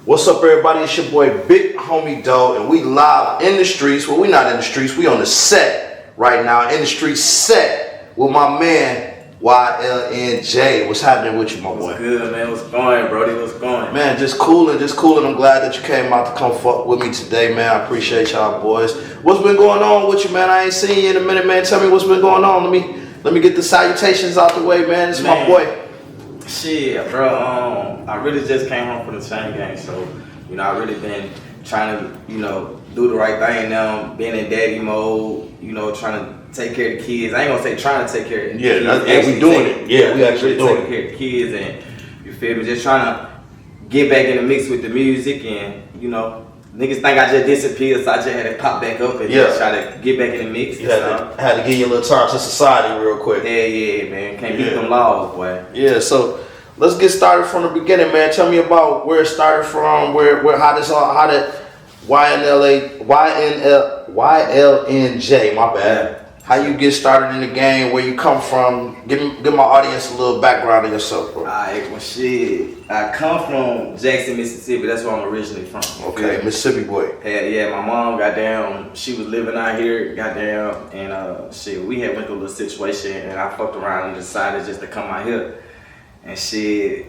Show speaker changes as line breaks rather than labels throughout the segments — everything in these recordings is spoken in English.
What's up, everybody? It's your boy Big Homie Doe, and we live in the streets. Well, we not in the streets. We on the set right now. In the street set with my man YLN Jay. What's happening with you, my boy?
What's good, man? What's going, Brody? What's going?
Man, just coolin'. I'm glad that you came out to come fuck with me today, man. I appreciate y'all, boys. What's been going on with you, man? I ain't seen you in a minute, man. Tell me what's been going on. Let me get the salutations out the way, man. It's my boy.
Shit, bro. I really just came home from the chain gang, so I really been trying to do the right thing now. Being in daddy mode, trying to take care of the kids. I ain't gonna say trying to take care of the kids.
We doing it. Yeah, we actually doing
taking care of the kids, and you feel me? Just trying to get back in the mix with the music, and niggas think I just disappeared, so I just had to pop back up and just try to get back in the mix.
You had to give you a little time to society real quick.
Yeah, man. Can't beat them laws, boy.
Yeah, so let's get started from the beginning, man. Tell me about where it started from, how did YLN Jay, my bad. How you get started in the game, where you come from. Give my audience a little background of yourself, bro.
Alright, well shit. I come from Jackson, Mississippi. That's where I'm originally from.
Okay, Mississippi boy.
Yeah, my mom, goddamn, she was living out here, goddamn, and shit, we had went through a little situation, and I fucked around and decided just to come out here. And shit,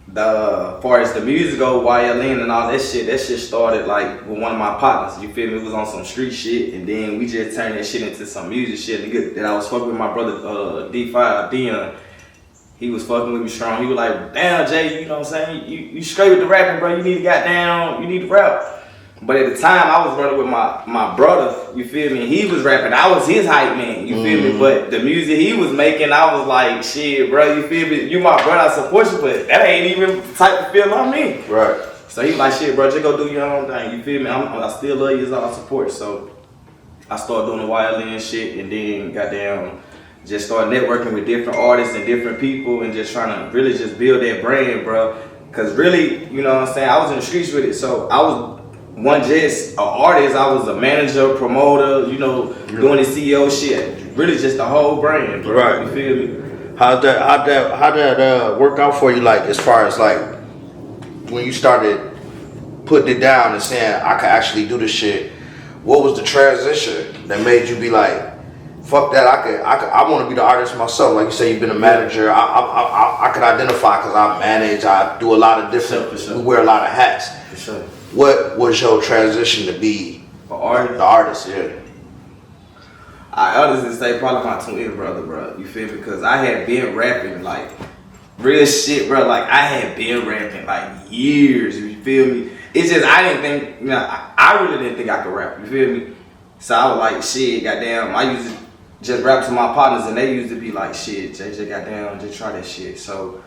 as far as the music go, YLN and all that shit started like with one of my partners, you feel me? It was on some street shit, and then we just turned that shit into some music shit. Nigga, that I was fucking with my brother D5, Dion. He was fucking with me strong. He was like, damn Jay, you know what I'm saying? You straight with the rapping, bro. You need to rap. But at the time, I was running with my brother, you feel me? He was rapping. I was his hype man, you feel me? But the music he was making, I was like, shit, bro, you feel me? You my brother, I support you, but that ain't even the type of feel on me.
Right.
So he was like, shit, bro, just go do your own thing, you feel me? I still love you, it's all support. So I started doing the YLN shit, and then goddamn, just started networking with different artists and different people, and just trying to really just build that brand, bro. Cause really, you know what I'm saying, I was in the streets with it, so I was just an artist. I was a manager, promoter, doing the CEO shit. Really just the whole brand, bro.
Right.
You feel me?
How'd that work out for you, like, as far as like when you started putting it down and saying I could actually do this shit? What was the transition that made you be like, fuck that, I want to be the artist myself? Like you say, you've been a manager. I could identify because I manage, I do a lot of different,
for sure.
We wear a lot of hats.
For sure.
What was your transition to be
an artist?
The artist, yeah.
I honestly say probably my twin brother, bro. You feel me? Because I had been rapping like real shit, bro. Like I had been rapping like years. You feel me? It's just I didn't think, I really didn't think I could rap. You feel me? So I was like, shit, goddamn. I used to just rap to my partners, and they used to be like, shit, JJ, goddamn, just try that shit. So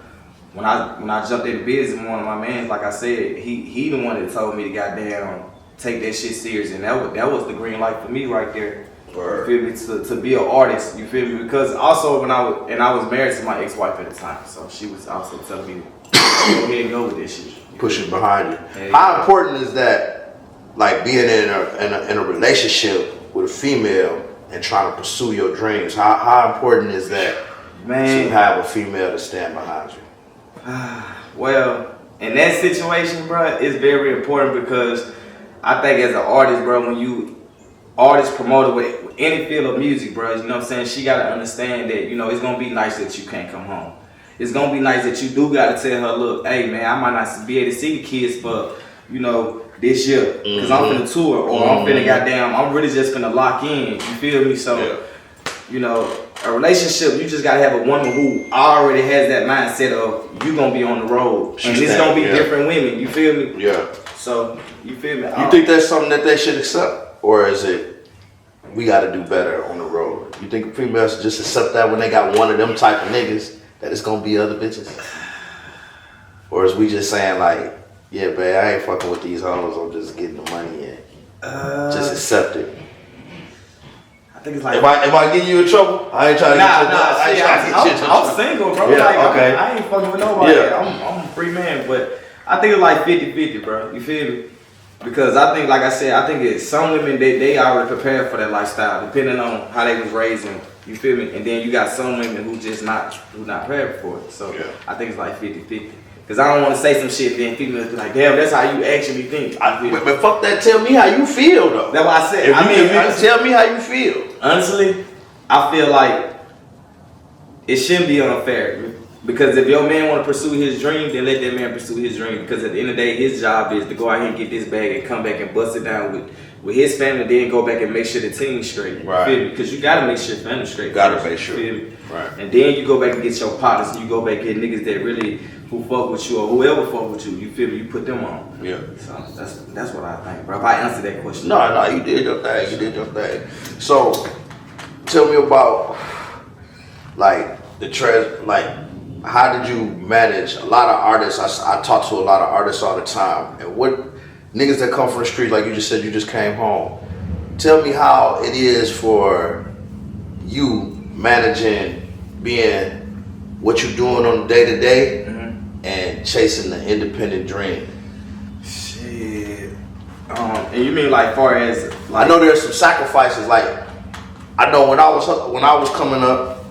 when I jumped into business, one of my mans, like I said, he the one that told me to goddamn take that shit serious, and that was the green light for me right there.
Word.
You feel me? To be an artist, you feel me? Because also when I was married to my ex-wife at the time, so she was also telling me go ahead and go with this shit.
Pushing behind you.
Hey,
How important is that, like being in a relationship with a female and trying to pursue your dreams? How important is that,
man,
to have a female to stand behind you?
Well, in that situation, bro, it's very important because I think as an artist, bro, when you artist promoter with any field of music, bro, you know what I'm saying, she gotta understand that, it's gonna be nice that you can't come home. It's gonna be nice that you do gotta tell her, look, hey man, I might not be able to see the kids for, this year, because I'm finna tour, or I'm finna goddamn, I'm really just finna lock in, you feel me? So, a relationship, you just gotta have a woman who already has that mindset of you gonna be on the road, and it's gonna be different women, you feel me?
Yeah.
So, you feel me?
You think that's something that they should accept, or is it we gotta do better on the road? You think females just accept that when they got one of them type of niggas, that it's gonna be other bitches? Or is we just saying like, yeah, babe, I ain't fucking with these hoes, I'm just getting the money in. Just accept it.
I think it's like,
am I getting you in trouble? I ain't trying to get you.
I'm single, bro.
Yeah, okay.
I ain't fucking with nobody.
Yeah.
I'm a free man, but I think it's like 50-50, bro. You feel me? Because I think, like I said, I think it's some women they already prepared for that lifestyle, depending on how they was raised, and you feel me? And then you got some women who not prepared for it. So I think it's like 50-50. Cause I don't want to say some shit, then females be like, damn, that's how you actually think.
But fuck that, tell me how you feel though.
That's what I said.
Honestly, tell me how you feel.
Honestly, I feel like it shouldn't be unfair. Because if your man want to pursue his dream, then let that man pursue his dream. Because at the end of the day, his job is to go out here and get this bag and come back and bust it down with his family, then go back and make sure the team's straight.
Right.
Feel me? Because you gotta make sure the family's straight.
Gotta make sure.
Feel me?
Right.
And then you go back and get your partners, and you go back and get niggas that really who fuck with you or whoever fuck with you. You feel me? You put them on.
Yeah.
So that's what I think, bro. If I answer that question.
No, you did your thing. You did your thing. So, tell me about like how did you manage a lot of artists? I talk to a lot of artists all the time, and what niggas that come from the street, like you just said, you just came home. Tell me how it is for you managing being what you're doing on the day to day and chasing the independent dream.
Shit. And you mean like far as like,
I know there's some sacrifices. Like I know when I was coming up,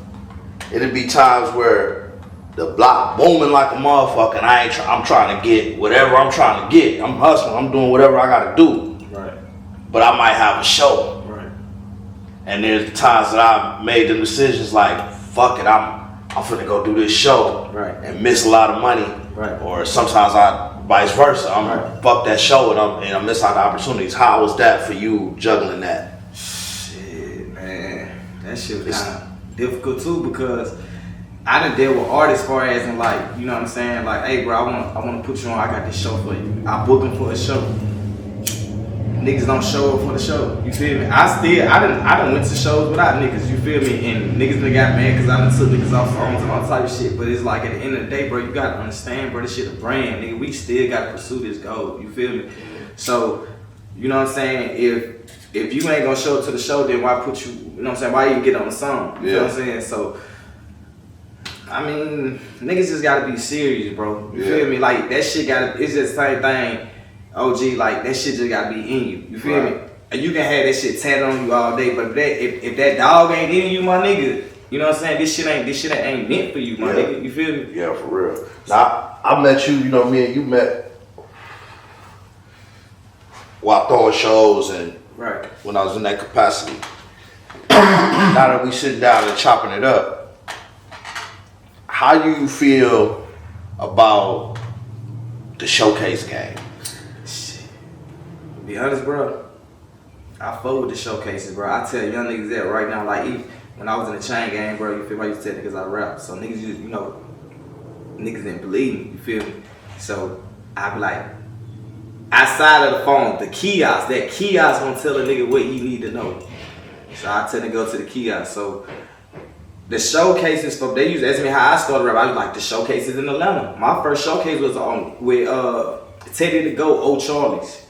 it'd be times where the block booming like a motherfucker, and I'm trying to get whatever I'm trying to get. I'm hustling. I'm doing whatever I gotta do.
right,
But I might have a show,
right,
and there's times that I made them decisions like, fuck it, I'm finna go do this show,
right,
and miss a lot of money,
right.
Or sometimes vice versa, I'm fuck that show and I miss out the opportunities. How was that for you juggling that?
Shit, man, that shit was kind of difficult too because I done deal with artists far as in like, you know what I'm saying? Like, hey bro, I want to put you on. I got this show for you. I book them for a show. Niggas don't show up for the show. You feel me? I done went to shows without niggas. You feel me? And niggas done got mad because I done took niggas off songs and all type of shit. But it's like at the end of the day, bro, you gotta understand, bro, this shit a brand, nigga. We still gotta pursue this goal. You feel me? So, you know what I'm saying? If you ain't gonna show up to the show, then why put you? You know what I'm saying? Why even get on the song? You know what I'm saying? So. I mean, niggas just gotta be serious, bro. You feel me? Like, that shit it's just the same thing, OG, like, that shit just gotta be in you. You feel me? And you can have that shit tatted on you all day, but if that dog ain't in you, my nigga, you know what I'm saying? This shit ain't meant for you, my nigga. You feel me?
Yeah, for real. Now, I met you, you know, me and you met while throwing shows and when I was in that capacity. Now that we sitting down and chopping it up, how do you feel about the showcase game?
Shit. To be honest, bro, I fuck with the showcases, bro. I tell young niggas that right now, like even when I was in the chain game, bro, you feel me? I used to tell niggas I rap. So niggas, you know, niggas didn't believe me, you feel me? So I be like, outside of the phone, the kiosk, that kiosk gonna tell a nigga what he need to know. So I tell him to go to the kiosk. So the showcases, they used to ask me how I started rap. I was like, the showcases in Atlanta. My first showcase was with Teddy to Go, Old Charlie's.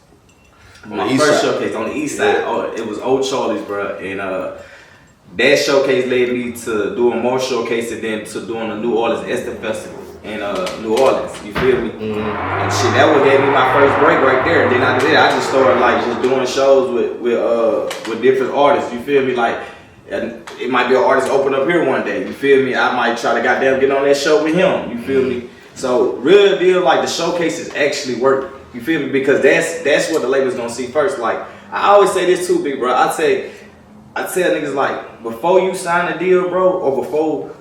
My first showcase on the east side. Oh, it was Old Charlie's, bro. And that showcase led me to doing more showcases than to doing the New Orleans Esther Festival in New Orleans. You feel me? And shit, that what gave me my first break right there. And then after that, I just started like just doing shows with different artists. You feel me? Like. And it might be an artist open up here one day, you feel me? I might try to goddamn get on that show with him, you feel me? So real deal, like the showcases actually work, you feel me? Because that's what the label's gonna see first. Like I always say this too, big bro. I tell niggas like before you sign a deal, bro, or before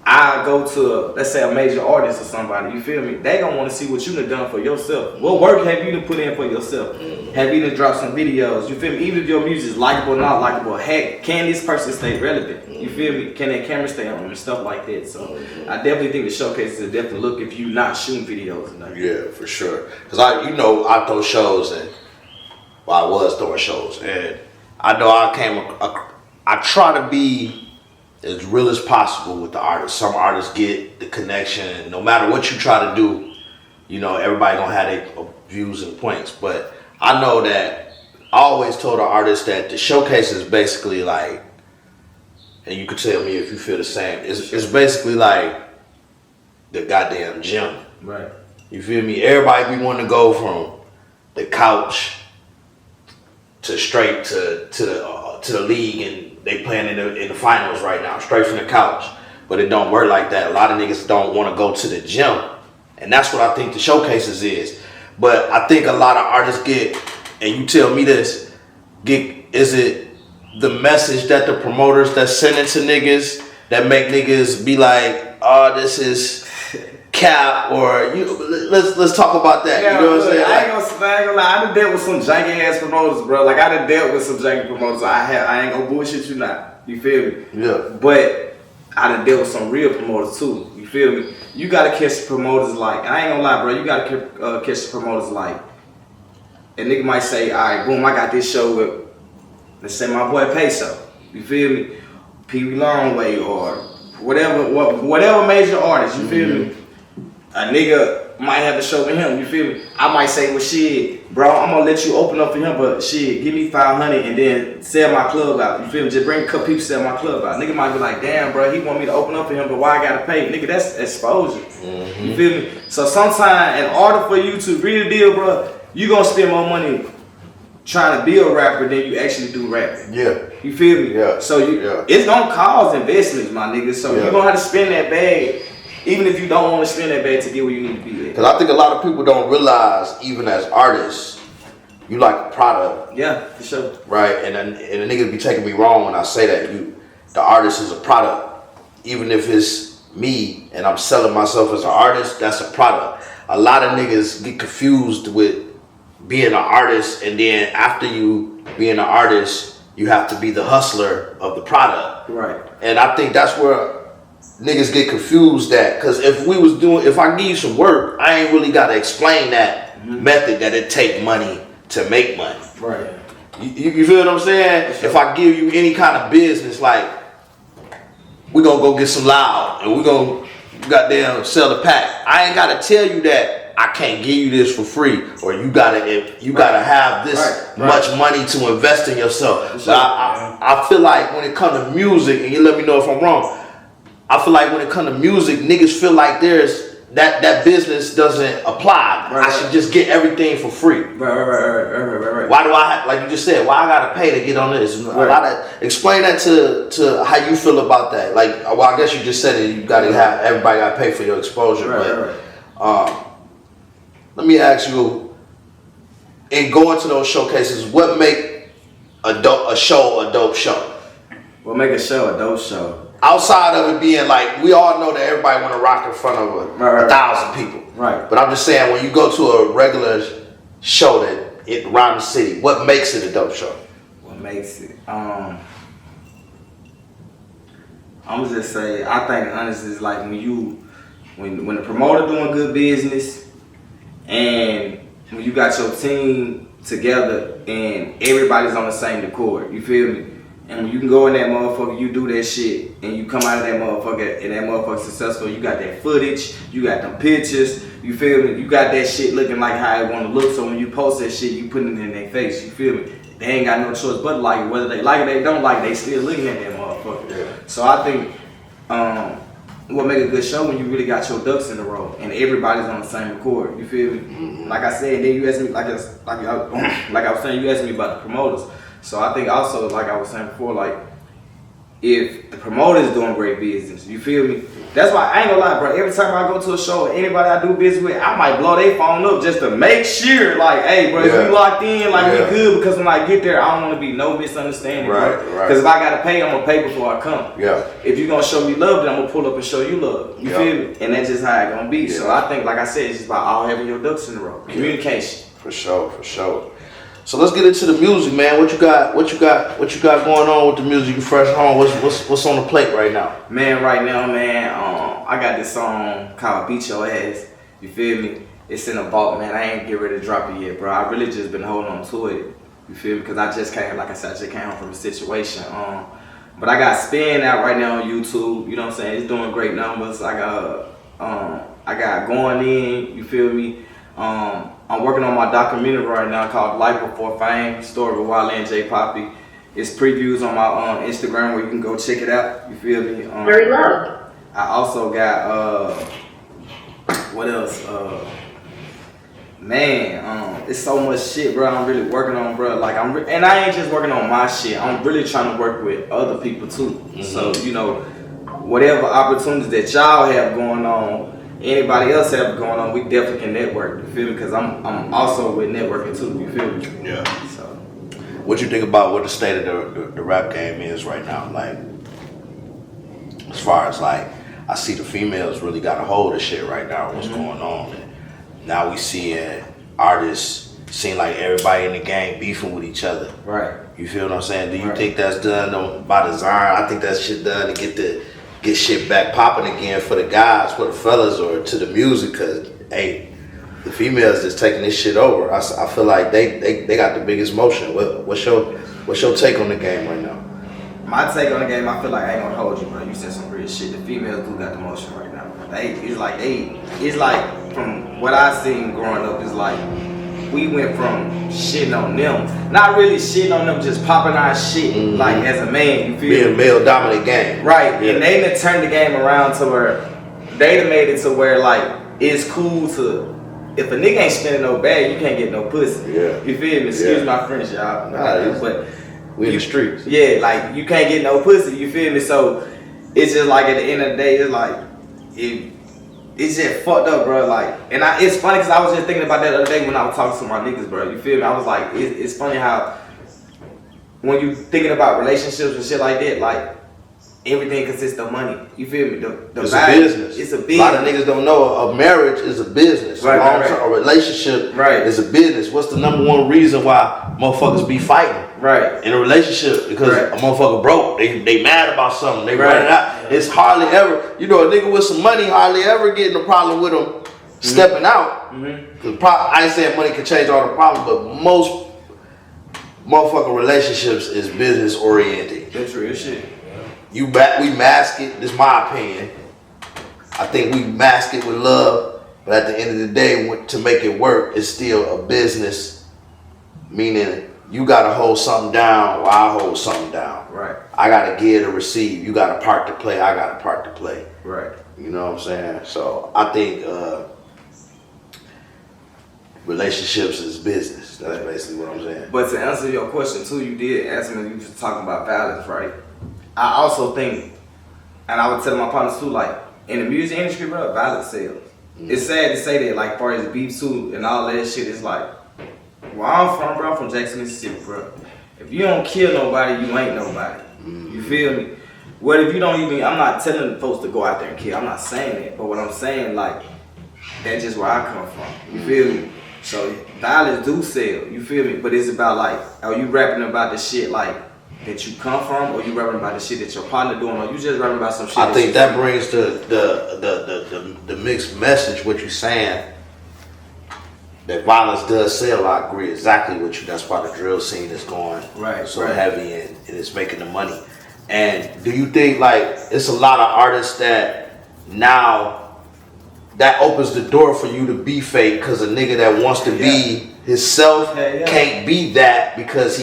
I go to let's say a major artist or somebody, you feel me? They gonna want to see what you done done for yourself. What work have you done put in for yourself? Have you done dropped some videos? You feel me? Even if your music is likable or not likable, heck, can this person stay relevant? You feel me? Can that camera stay on and stuff like that? So I definitely think the showcases are definitely look if you not shooting videos or nothing.
Yeah, for sure. Cause I throw shows and I was throwing shows and I know I try to be as real as possible with the artists. Some artists get the connection. No matter what you try to do, you know, everybody gonna have their views and points. But I know that I always told the artist that the showcase is basically like, and you could tell me if you feel the same, it's basically like the goddamn gym.
Right.
You feel me? Everybody be wanting to go from the couch to straight to the league, and they playing in the finals right now, straight from the couch. But it don't work like that. A lot of niggas don't want to go to the gym And that's what I think the showcases is. But I think a lot of artists get, and you tell me this, is it the message that the promoters that send it to niggas that make niggas be like, oh, this is cap, or let's talk about that.
Yeah,
you know what I'm saying?
I ain't gonna lie. I done dealt with some janky ass promoters, bro. Like I done dealt with some janky promoters. I ain't gonna bullshit you not. You feel me?
Yeah.
But I done dealt with some real promoters too. You feel me? You gotta catch the promoters like, I ain't gonna lie, bro. You gotta catch the promoters like, a nigga might say, all right, boom, I got this show with, let's say my boy Peso. You feel me? Pee Wee Longway or whatever major artist. You feel me? A nigga might have a show with him, you feel me? I might say, well, shit, bro, I'm gonna let you open up for him, but shit, give me 500 and then sell my club out. You feel me? Just bring a couple people, sell my club out. Nigga might be like, damn, bro, he want me to open up for him, but why I gotta pay? Nigga, that's exposure. You feel me? So sometimes, in order for you to really deal, bro, you gonna spend more money trying to be a rapper than you actually do rapping.
Yeah.
You feel me?
Yeah.
So it's gonna cause investments, my nigga. So you gonna have to spend that bag. Even if you don't want to spend that bag to get where you need to be at.
Because I think a lot of people don't realize, even as artists, you like a product.
Yeah, for sure.
Right? And a nigga be taking me wrong when I say that. The artist is a product. Even if it's me and I'm selling myself as an artist, that's a product. A lot of niggas get confused with being an artist, and then after you being an artist, you have to be the hustler of the product.
Right.
And I think that's where niggas get confused at, because if I give you some work, I ain't really got to explain that method that it take money to make money.
Right.
You feel what I'm saying? Sure. If I give you any kind of business, like, we gonna go get some loud and we gonna goddamn sell the pack, I ain't got to tell you that I can't give you this for free, or you gotta have this much money to invest in yourself. Sure. But I feel like when it comes to music, and you let me know if I'm wrong, I feel like when it comes to music, niggas feel like there's that business doesn't apply. I should just get everything for free. Right. Why do I like you just said? Why I gotta pay to get on this? Explain that to how you feel about that. Like, well, I guess you just said it. You gotta have everybody gotta pay for your exposure. Let me ask you, in going to those showcases, what make a show a dope show?
What make a show a dope show?
Outside of it being like, we all know that everybody want to rock in front of a 1,000 people. Right. But I'm just saying, when you go to a regular show around the city, what makes it a dope show?
What makes it? I'm gonna just say, I think honestly, it's like when the promoter doing good business, and when you got your team together and everybody's on the same accord. You feel me? And when you can go in that motherfucker, you do that shit, and you come out of that motherfucker, and that motherfucker successful, you got that footage, you got them pictures, you feel me? You got that shit looking like how it want to look, so when you post that shit, you put it in their face, you feel me? They ain't got no choice but like it. Whether they like it or they don't like it, they still looking at that motherfucker. Yeah. So I think what make a good show when you really got your ducks in a row, and everybody's on the same accord, you feel me? Mm-hmm. Like I said, then you asked me, like I was saying, you asked me about the promoters. So I think also, like I was saying before, like, if the promoter is doing great business, you feel me? That's why I ain't gonna lie, bro. Every time I go to a show, anybody I do business with, I might blow their phone up just to make sure, like, hey, bro, if we locked in, like, we good, because when I get there, I don't want to be no misunderstanding, bro. Because if I gotta pay, I'm gonna pay before I come. Yeah. If you gonna show me love, then I'm gonna pull up and show you love. You feel me? And that's just how it gonna be. Yeah. So I think, like I said, it's just about all having your ducks in a row. Communication.
For sure. So let's get into the music, man. What you got going on with the music? You fresh home? What's on the plate right now?
Man, right now, man, I got this song called "Beat Your Ass." You feel me? It's in the vault, man. I ain't get ready to drop it yet, bro. I really just been holding on to it. You feel me? Because I just came, like I said, home from a situation. But I got Spin out right now on YouTube. You know what I'm saying? It's doing great numbers. I got Going In. You feel me? I'm working on my documentary right now called Life Before Fame, story of YLN Jay Papi. It's previews on my Instagram where you can go check it out. You feel me?
Very low.
I also got, what else? It's so much shit, bro. I'm really working on, bro. Like and I ain't just working on my shit. I'm really trying to work with other people too. Mm-hmm. So, you know, whatever opportunities that y'all have going on, anybody else have going on, we definitely can network. You feel me? Because I'm also with networking too. You feel me?
Yeah.
So,
what you think about what the state of the rap game is right now? Like, as far as like, I see the females really got a hold of shit right now. What's going on? And now we seeing artists seem like everybody in the game beefing with each other.
right.
You feel what I'm saying? Do you think that's done by design? I think that shit done to get shit back popping again for the guys, for the fellas, or to the music. Cause hey, the females is taking this shit over. I feel like they got the biggest motion. What's your take on the game right now?
My take on the game, I feel like I ain't gonna hold you, bro. You said some real shit. The females do got the motion right now. It's like from what I seen growing up, it's like we went from shitting on them, not really shitting on them, just popping our shit like as a man. You feel
being
me?
a male dominant game,
right?
Yeah.
And they done turned the game around to where they done made it to where like it's cool to. If a nigga ain't spending no bag, you can't get no pussy.
Yeah.
You feel me? Excuse my French, y'all. But
we in the streets.
yeah, like you can't get no pussy. You feel me? So it's just like at the end of the day, it's like it's just fucked up, bro. Like, and it's funny because I was just thinking about that the other day when I was talking to my niggas, bro. You feel me? I was like, it's funny how when you thinking about relationships and shit like that, like. Everything consists of money. You feel me?
It's a business.
It's a business.
A lot of niggas don't know a marriage is a business.
Right.
A relationship is a business. What's the number one reason why motherfuckers be fighting?
Right.
In a relationship, because a motherfucker broke. They mad about something. They run it out. It's hardly ever, a nigga with some money hardly ever getting a problem with him stepping out. Cause I ain't saying money can change all the problems, but most motherfucking relationships is business oriented.
That's real shit.
We mask it, this is my opinion. I think we mask it with love, but at the end of the day, to make it work, it's still a business. Meaning, you gotta hold something down while I hold something down.
Right.
I gotta give to receive. You got a part to play, I got a part to play.
Right.
You know what I'm saying? So I think relationships is business. That's basically what I'm saying.
But to answer your question too, you did ask me, you was talking about violence, right? I also think, and I would tell my partners too, like, in the music industry, bro, violence sells. It's sad to say that, like, far as beef too and all that shit, it's like, where I'm from, bro, I'm from Jackson, Mississippi, bro. If you don't kill nobody, you ain't nobody. You feel me? What if you don't even, I'm not telling folks to go out there and kill, I'm not saying that, but what I'm saying, like, that's just where I come from. You feel me? So, violence do sell, you feel me? But it's about, like, are you rapping about the shit, like, that you come from, or you rapping about the shit that your partner doing, or you just rapping about some shit?
I think that brings the mixed message. What you're saying, that violence does sell. I agree exactly with you. That's why the drill scene is going so heavy and it's making the money. And do you think like it's a lot of artists that now that opens the door for you to be fake because a nigga that wants to be himself can't be that because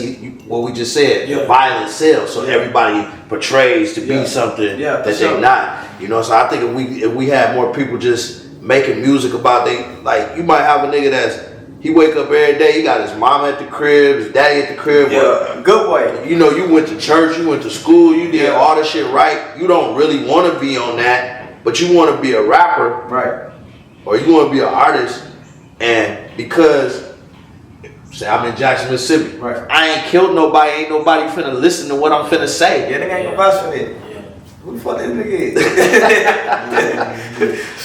what we just said, the violence sells. So everybody portrays to be something that they're not. You know, so I think if we had more people just making music about like you might have a nigga he wake up every day, he got his mom at the crib, his daddy at the crib.
Good way.
You know, you went to church, you went to school, you did all the shit right. You don't really want to be on that, but you want to be a rapper.
Right.
Or you want to be an artist, and because say I'm in Jackson, Mississippi.
Right.
I ain't killed nobody. Ain't nobody finna listen to what I'm finna say.
Yeah, nigga ain't gonna vouch for that. Who the fuck this nigga is?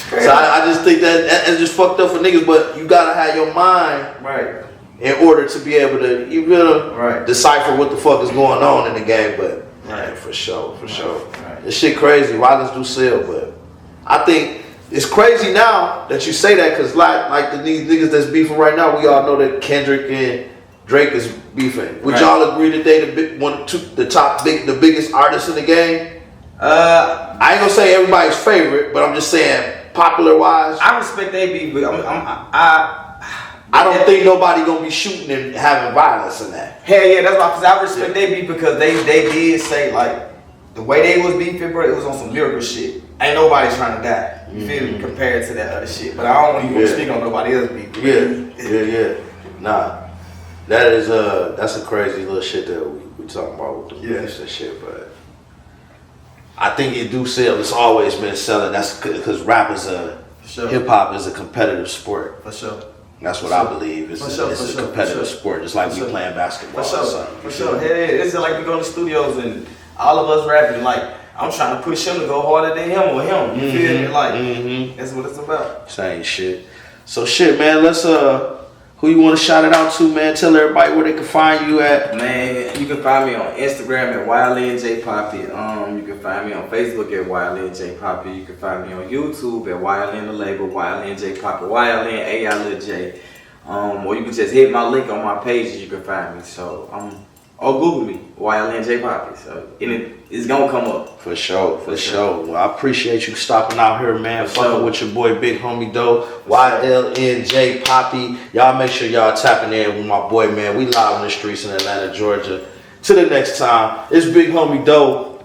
So I just think that's just fucked up for niggas. But you gotta have your mind
right
in order to be able to decipher what the fuck is going on in the game. But man, for sure. Right. This shit crazy. Violence do sell, but I think. It's crazy now that you say that because like these niggas that's beefing right now, we all know that Kendrick and Drake is beefing. Would y'all agree that they the biggest artists in the game? I ain't gonna say everybody's favorite, but I'm just saying popular wise.
I respect they beef, but
I don't think nobody gonna be shooting and having violence in that.
Hell yeah, that's why I respect they beef because they did say like the way they was beefing, bro, it was on some lyrical shit. Ain't nobody trying to die. You feel me? Compared to that other shit. But I don't even speak on nobody else beef.
Yeah. Nah. That's a crazy little shit that we talking about with the beefs and shit, but I think it do sell. It's always been selling. That's because rap is a
sure.
Hip hop is a competitive sport.
For sure.
That's what I believe. It's a competitive
sure.
sport, just like
For
we
sure.
playing basketball.
For sure.
Or something.
For sure. Hey, it's just like we go to the studios and all of us rapping. Like I'm trying to push him to go harder than him or him. You feel me? Like that's what it's about.
Same shit. So shit, man. Let's who you want to shout it out to, man? Tell everybody where they can find you at.
Man, you can find me on Instagram at YLN Jay Papi. You can find me on Facebook at YLN Jay Papi. You can find me on YouTube at YLN the label, YLN Jay Papi, YLN AILJ. Or you can just hit my link on my page and you can find me. So or Google me, YLN Jay Papi. So it's gonna come up.
For sure, for sure. Well, I appreciate you stopping out here, man. Fucking with your boy, Big Homie Doe, YLN Jay Papi. Y'all make sure y'all tapping in with my boy, man. We live in the streets in Atlanta, Georgia. Till the next time, it's Big Homie Doe,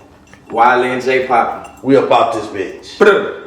YLN Jay Papi.
we about this bitch.